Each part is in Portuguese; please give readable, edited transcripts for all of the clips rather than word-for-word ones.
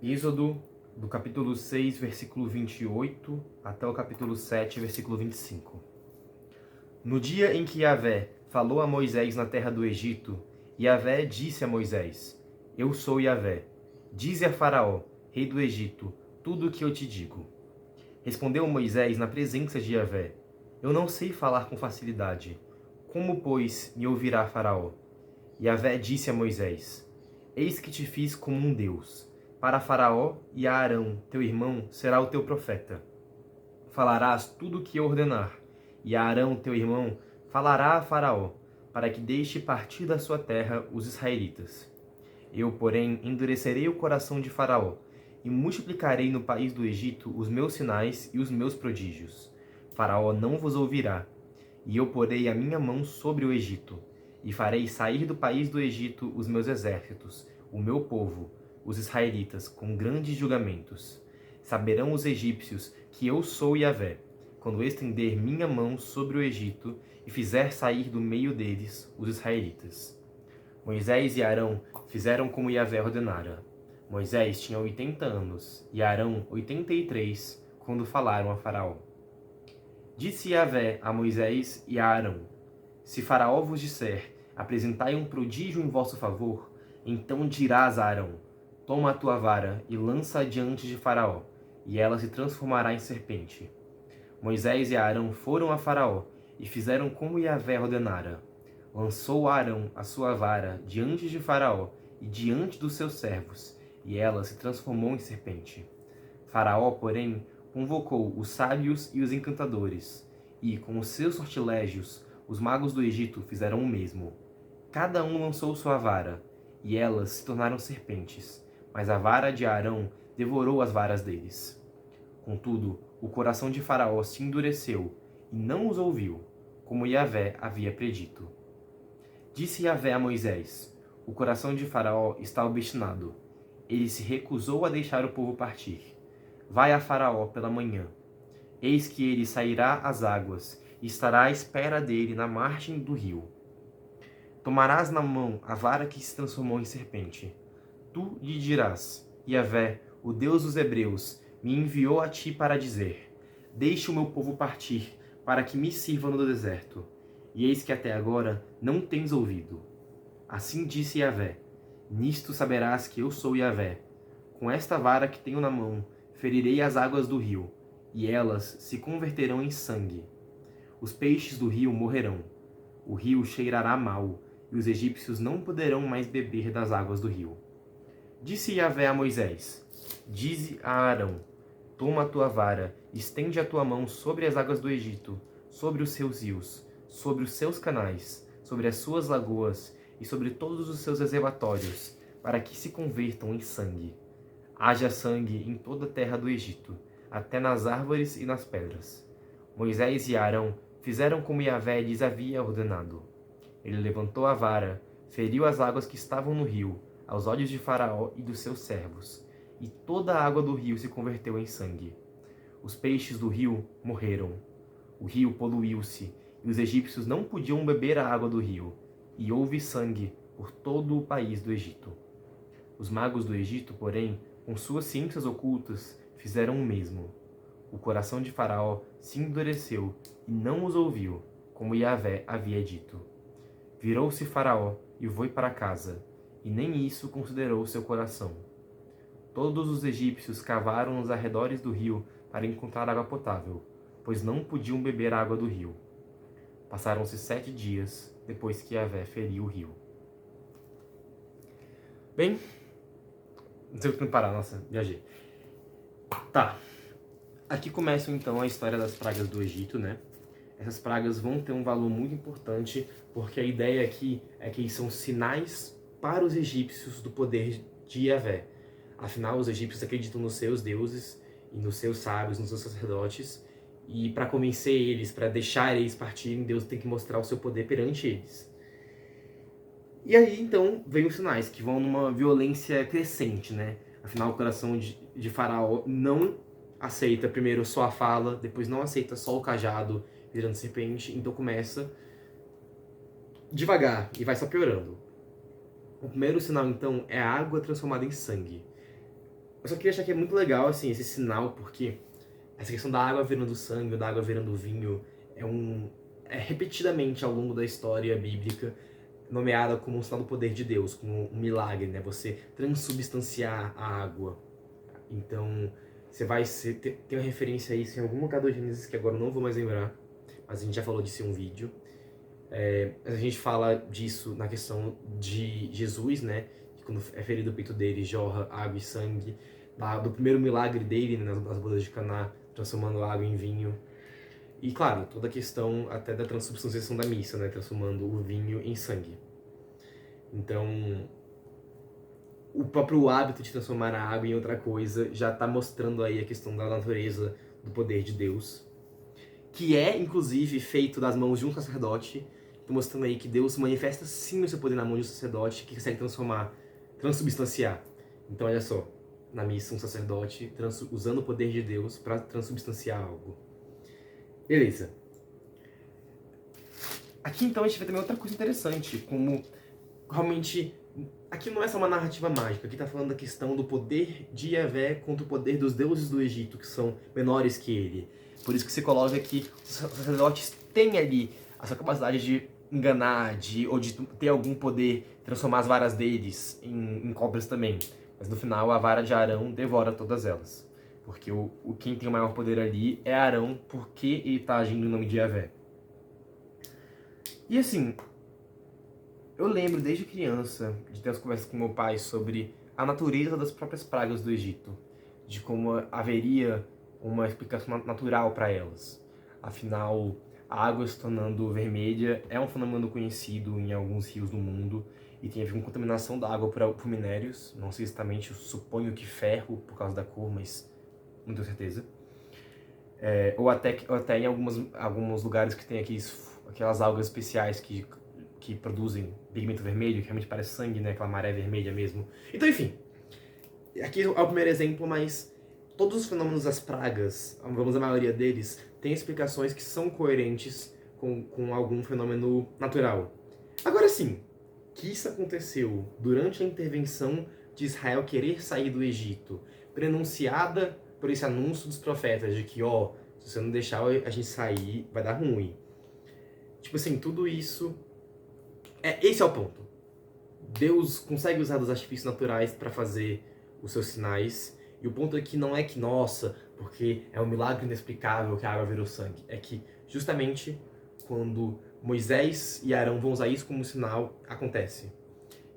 Êxodo, do capítulo 6, versículo 28, até o capítulo 7, versículo 25. No dia em que Yahvé falou a Moisés na terra do Egito, Yahvé disse a Moisés: Eu sou Yahvé. Dize a Faraó, rei do Egito, tudo o que eu te digo. Respondeu Moisés na presença de Yahvé: Eu não sei falar com facilidade. Como, pois, me ouvirá Faraó? Yahvé disse a Moisés: Eis que te fiz como um Deus. Para Faraó e a Arão, teu irmão, será o teu profeta. Falarás tudo o que eu ordenar, e a Arão, teu irmão, falará a Faraó, para que deixe partir da sua terra os israelitas. Eu, porém, endurecerei o coração de Faraó, e multiplicarei no país do Egito os meus sinais e os meus prodígios. Faraó não vos ouvirá, e eu porei a minha mão sobre o Egito, e farei sair do país do Egito os meus exércitos, o meu povo, os israelitas, com grandes julgamentos. Saberão os egípcios que eu sou Yahvé, quando estender minha mão sobre o Egito e fizer sair do meio deles os israelitas. Moisés e Arão fizeram como Yahvé ordenara. Moisés tinha 80 anos e Arão 83, quando falaram a Faraó. Disse Yahvé a Moisés e a Arão: Se Faraó vos disser, apresentai um prodígio em vosso favor, então dirás a Arão: Toma a tua vara e lança-a diante de Faraó, e ela se transformará em serpente. Moisés e Arão foram a Faraó e fizeram como Yahvé ordenara. Lançou Arão a sua vara diante de Faraó e diante dos seus servos, e ela se transformou em serpente. Faraó, porém, convocou os sábios e os encantadores, e, com os seus sortilégios, os magos do Egito fizeram o mesmo. Cada um lançou sua vara, e elas se tornaram serpentes, mas a vara de Arão devorou as varas deles. Contudo, o coração de Faraó se endureceu, e não os ouviu, como Yahvé havia predito. Disse Yahvé a Moisés: O coração de Faraó está obstinado. Ele se recusou a deixar o povo partir. Vai a Faraó pela manhã. Eis que ele sairá às águas, e estará à espera dele na margem do rio. Tomarás na mão a vara que se transformou em serpente. Tu lhe dirás: Yahvé, o Deus dos Hebreus, me enviou a ti para dizer: Deixe o meu povo partir, para que me sirva no deserto. E eis que até agora não tens ouvido. Assim disse Yahvé: Nisto saberás que eu sou Yahvé. Com esta vara que tenho na mão, ferirei as águas do rio, e elas se converterão em sangue. Os peixes do rio morrerão. O rio cheirará mal, e os egípcios não poderão mais beber das águas do rio. Disse Yahvé a Moisés: Dize a Arão: Toma a tua vara, estende a tua mão sobre as águas do Egito, sobre os seus rios, sobre os seus canais, sobre as suas lagoas e sobre todos os seus reservatórios, para que se convertam em sangue. Haja sangue em toda a terra do Egito, até nas árvores e nas pedras. Moisés e Arão fizeram como Yahvé lhes havia ordenado. Ele levantou a vara, feriu as águas que estavam no rio, aos olhos de Faraó e dos seus servos, e toda a água do rio se converteu em sangue. Os peixes do rio morreram. O rio poluiu-se, e os egípcios não podiam beber a água do rio, e houve sangue por todo o país do Egito. Os magos do Egito, porém, com suas ciências ocultas, fizeram o mesmo. O coração de Faraó se endureceu e não os ouviu, como Yahvé havia dito. Virou-se Faraó e foi para casa, e nem isso considerou seu coração. Todos os egípcios cavaram nos arredores do rio para encontrar água potável, pois não podiam beber a água do rio. Passaram-se 7 dias depois que Yahvé feriu o rio. Bem, não sei o que parar, nossa, viajei. Tá, aqui começa então a história das pragas do Egito, né? Essas pragas vão ter um valor muito importante, porque a ideia aqui é que são sinais para os egípcios do poder de Yahvé. Afinal, os egípcios acreditam nos seus deuses e nos seus sábios, nos seus sacerdotes, e para convencer eles, para deixar eles partirem, Deus tem que mostrar o seu poder perante eles. E aí, então, vem os sinais, que vão numa violência crescente, né? Afinal, o coração de Faraó não aceita primeiro só a fala, depois não aceita só o cajado virando serpente, então começa devagar e vai só piorando. O primeiro sinal, então, é a água transformada em sangue. eu só queria achar que é muito legal, assim, esse sinal, porque essa questão da água virando sangue, da água virando vinho, é repetidamente ao longo da história bíblica nomeada como um sinal do poder de Deus, como um milagre, né? Você transubstanciar a água. Então, você vai tem uma referência a isso em algum lugar do Gênesis que agora eu não vou mais lembrar, mas a gente já falou disso em um vídeo. A gente fala disso na questão de Jesus, né? Que quando é ferido o peito dele, jorra água e sangue. Do primeiro milagre dele, né, nas bodas de Caná, transformando água em vinho. E claro, toda a questão até da transubstanciação da missa, né? Transformando o vinho em sangue. Então, o próprio hábito de transformar a água em outra coisa já está mostrando aí a questão da natureza do poder de Deus, que é, inclusive, feito das mãos de um sacerdote, mostrando aí que Deus manifesta sim o seu poder na mão de um sacerdote que consegue transubstanciar. Então, olha só, na missa, um sacerdote usando o poder de Deus para transubstanciar algo. Beleza. Aqui, então, a gente vê também outra coisa interessante, como realmente aqui não é só uma narrativa mágica, aqui está falando da questão do poder de Yahvé contra o poder dos deuses do Egito, que são menores que ele. Por isso que se coloca que os sacerdotes têm ali a sua capacidade de enganar, ou de ter algum poder, transformar as varas deles em cobras também. Mas no final a vara de Arão devora todas elas. Porque quem tem o maior poder ali é Arão, porque ele está agindo em nome de Yahvé. E assim, eu lembro desde criança de ter as conversas com meu pai sobre a natureza das próprias pragas do Egito, de como haveria uma explicação natural para elas. Afinal, a água se tornando vermelha é um fenômeno conhecido em alguns rios do mundo e tem a ver com contaminação da água por minérios, não sei exatamente, eu suponho que ferro por causa da cor, mas não tenho certeza. Ou até em alguns lugares que tem aquelas algas especiais que produzem pigmento vermelho, que realmente parece sangue, né? Aquela maré vermelha mesmo. Então, enfim, aqui é o primeiro exemplo, mas todos os fenômenos das pragas, vamos a maioria deles, têm explicações que são coerentes com algum fenômeno natural. Agora sim, que isso aconteceu durante a intervenção de Israel querer sair do Egito, prenunciada por esse anúncio dos profetas de que, se você não deixar a gente sair, vai dar ruim. Tipo assim, tudo isso esse é o ponto. Deus consegue usar dos artifícios naturais para fazer os seus sinais. E o ponto aqui não é que, nossa, porque é um milagre inexplicável que a água virou sangue. É que, justamente, quando Moisés e Arão vão usar isso como sinal, acontece.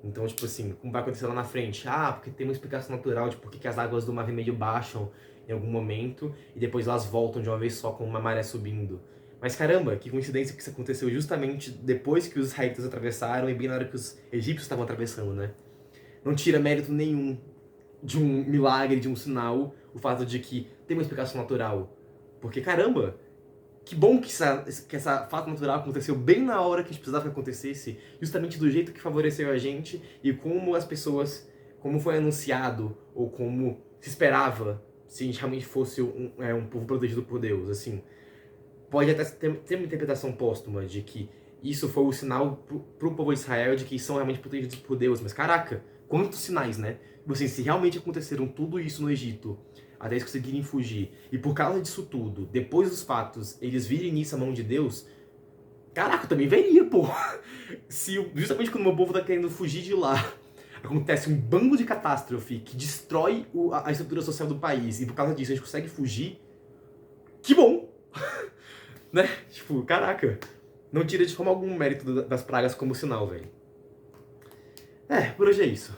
Então, tipo assim, como vai acontecer lá na frente? Porque tem uma explicação natural de por que as águas do Mar Vermelho baixam em algum momento e depois elas voltam de uma vez só com uma maré subindo. Mas caramba, que coincidência que isso aconteceu justamente depois que os israelitas atravessaram e bem na hora que os egípcios estavam atravessando, né? Não tira mérito nenhum de um milagre, de um sinal, o fato de que tem uma explicação natural. Porque caramba, que bom que essa fato natural aconteceu bem na hora que a gente precisava que acontecesse, justamente do jeito que favoreceu a gente e como as pessoas, como foi anunciado ou como se esperava se a gente realmente fosse um povo protegido por Deus, assim. Pode até ter uma interpretação póstuma de que isso foi o sinal pro povo de Israel de que são realmente protegidos por Deus. Mas caraca, quantos sinais, né? Assim, se realmente aconteceram tudo isso no Egito, até eles conseguirem fugir, e por causa disso tudo, depois dos fatos, eles virem nisso a mão de Deus, caraca, eu também veria, pô. Se justamente quando o meu povo tá querendo fugir de lá, acontece um bando de catástrofe que destrói a estrutura social do país, e por causa disso a gente consegue fugir, que bom! Né? Tipo, caraca. Não tira de forma algum mérito das pragas como sinal, velho. Por hoje é isso.